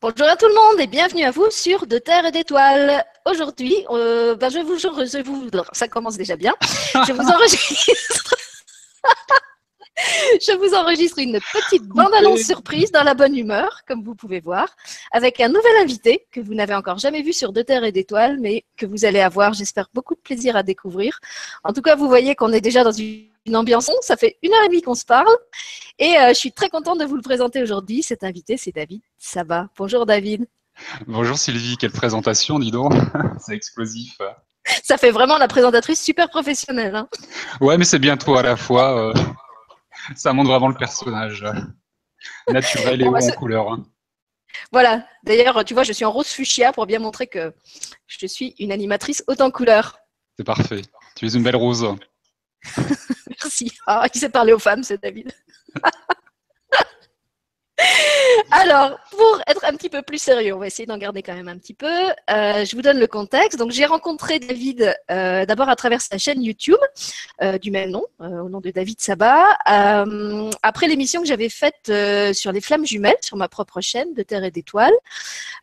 Bonjour à tout le monde et bienvenue à vous sur De Terre et d'Étoiles. Aujourd'hui, ça commence déjà bien. Je vous enregistre, je vous enregistre une petite bande-annonce surprise dans la bonne humeur, comme vous pouvez voir, avec un nouvel invité que vous n'avez encore jamais vu sur De Terre et d'Étoiles, mais que vous allez avoir, j'espère, beaucoup de plaisir à découvrir. En tout cas, vous voyez qu'on est déjà dans une ambiance. Ça fait 1 heure et demie qu'on se parle. Et je suis très contente de vous le présenter aujourd'hui. Cet invité, c'est David Saba. Bonjour David. Bonjour Sylvie, quelle présentation, dis donc. C'est explosif. Ça fait vraiment la présentatrice super professionnelle. Hein. Ouais, mais c'est bien toi à la fois. Ça montre vraiment le personnage. Naturel et Bon, haut en couleur. Hein. Voilà. D'ailleurs, tu vois, je suis en rose fuchsia pour bien montrer que je suis une animatrice haute en couleur. C'est parfait. Tu es une belle rose. Merci. Ah, il sait parler aux femmes, c'est David. Alors, pour être un petit peu plus sérieux, on va essayer d'en garder quand même un petit peu. Je vous donne le contexte. Donc, j'ai rencontré David d'abord à travers sa chaîne YouTube du même nom, au nom de David Saba. Après l'émission que j'avais faite sur les flammes jumelles, sur ma propre chaîne de Terre et d'Étoiles.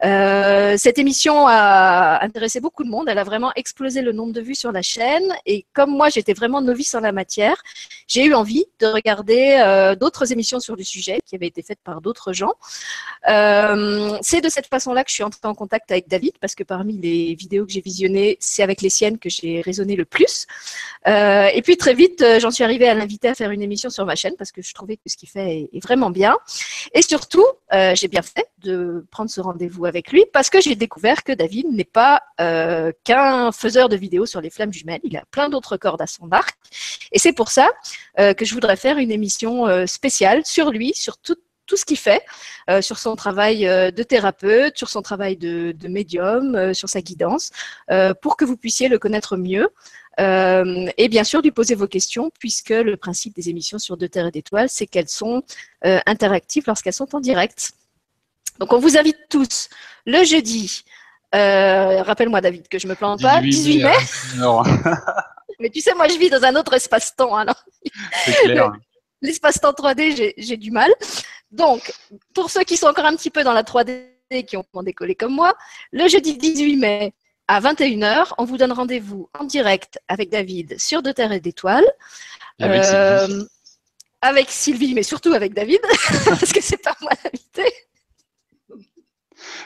Cette émission a intéressé beaucoup de monde. Elle a vraiment explosé le nombre de vues sur la chaîne. Et comme moi, j'étais vraiment novice en la matière, j'ai eu envie de regarder d'autres émissions sur le sujet qui avaient été faites par d'autres gens. C'est de cette façon-là que je suis entrée en contact avec David, parce que parmi les vidéos que j'ai visionnées, c'est avec les siennes que j'ai résonné le plus. Et puis très vite, j'en suis arrivée à l'inviter à faire une émission sur ma chaîne, parce que je trouvais que ce qu'il fait est vraiment bien. Et surtout, j'ai bien fait de prendre ce rendez-vous avec lui, parce que j'ai découvert que David n'est pas qu'un faiseur de vidéos sur les flammes jumelles, il a plein d'autres cordes à son arc. Et c'est pour ça que je voudrais faire une émission spéciale sur lui, sur tout ce qu'il fait, sur son travail de thérapeute, sur son travail de médium, sur sa guidance, pour que vous puissiez le connaître mieux. Et bien sûr, lui poser vos questions, puisque le principe des émissions sur De Terre et d'Étoiles, c'est qu'elles sont interactives lorsqu'elles sont en direct. Donc, on vous invite tous le jeudi, rappelle-moi David que je ne me plante pas, 18 mai. Mais tu sais, moi je vis dans un autre espace-temps. Alors. C'est clair. L'espace-temps 3D, j'ai du mal. Donc, pour ceux qui sont encore un petit peu dans la 3D, qui ont décollé comme moi, le jeudi 18 mai à 21 h, on vous donne rendez-vous en direct avec David sur De Terre et d'Étoiles. Et avec Sylvie. Avec Sylvie, mais surtout avec David, parce que c'est pas moi l'invité.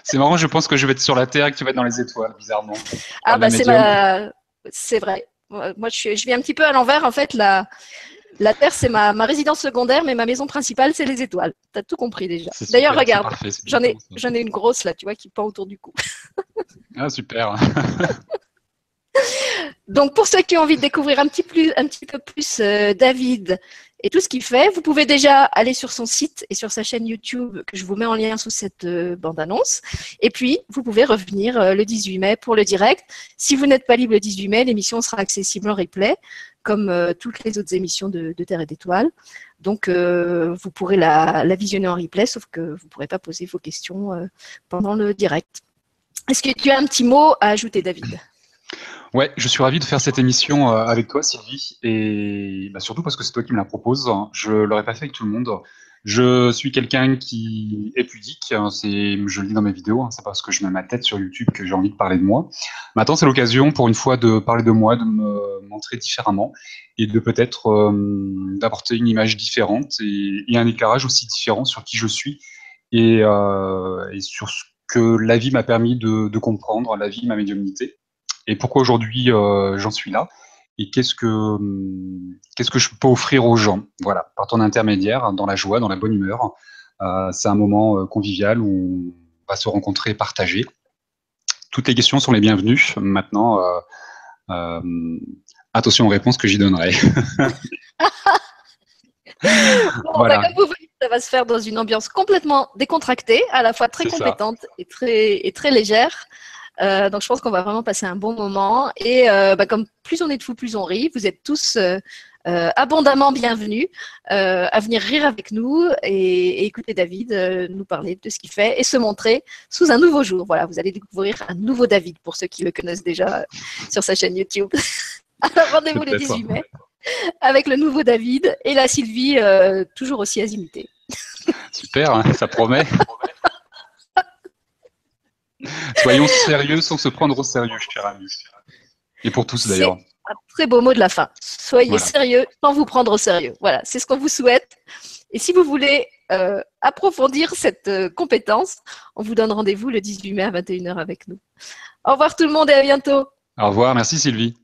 C'est marrant, je pense que je vais être sur la Terre et que tu vas être dans les étoiles, bizarrement. Ah bah c'est vrai. Moi, je vis un petit peu à l'envers. En fait, la Terre, c'est ma résidence secondaire, mais ma maison principale, c'est les étoiles. Tu as tout compris déjà. D'ailleurs, regarde, j'en ai une grosse là, tu vois, qui pend autour du cou. Ah, super. Donc, pour ceux qui ont envie de découvrir un petit peu plus David et tout ce qu'il fait, vous pouvez déjà aller sur son site et sur sa chaîne YouTube, que je vous mets en lien sous cette bande-annonce. Et puis, vous pouvez revenir le 18 mai pour le direct. Si vous n'êtes pas libre le 18 mai, l'émission sera accessible en replay, comme toutes les autres émissions de Terre et d'Étoiles. Donc, vous pourrez la visionner en replay, sauf que vous ne pourrez pas poser vos questions pendant le direct. Est-ce que tu as un petit mot à ajouter, David ? Ouais, je suis ravi de faire cette émission avec toi, Sylvie, et surtout parce que c'est toi qui me la proposes. Je l'aurais pas fait avec tout le monde. Je suis quelqu'un qui est pudique, je le dis dans mes vidéos, c'est parce que je mets ma tête sur YouTube que j'ai envie de parler de moi. Maintenant, c'est l'occasion pour une fois de parler de moi, de me montrer différemment et de peut-être d'apporter une image différente et un éclairage aussi différent sur qui je suis et sur ce que la vie m'a permis de comprendre, la vie, ma médiumnité. Et pourquoi aujourd'hui j'en suis là et qu'est-ce que je peux offrir aux gens, voilà, par ton intermédiaire, dans la joie, dans la bonne humeur. C'est un moment convivial où on va se rencontrer et partager. Toutes les questions sont les bienvenues. Maintenant, attention aux réponses que j'y donnerai. Bon, Voilà. comme vous voyez, ça va se faire dans une ambiance complètement décontractée, à la fois très compétente et très légère. Donc, je pense qu'on va vraiment passer un bon moment. Et comme plus on est de fous, plus on rit. Vous êtes tous abondamment bienvenus à venir rire avec nous et écouter David nous parler de ce qu'il fait et se montrer sous un nouveau jour. Voilà, vous allez découvrir un nouveau David pour ceux qui le connaissent déjà sur sa chaîne YouTube. Alors, rendez-vous le 18 mai avec le nouveau David et la Sylvie toujours aussi azimutée. Super, ça promet. Soyons sérieux sans se prendre au sérieux, cher ami. Et pour tous d'ailleurs. C'est un très beau mot de la fin. Soyez Voilà. sérieux sans vous prendre au sérieux. Voilà, c'est ce qu'on vous souhaite. Et si vous voulez approfondir cette compétence, on vous donne rendez-vous le 18 mai à 21h avec nous. Au revoir tout le monde et à bientôt. Au revoir, merci Sylvie.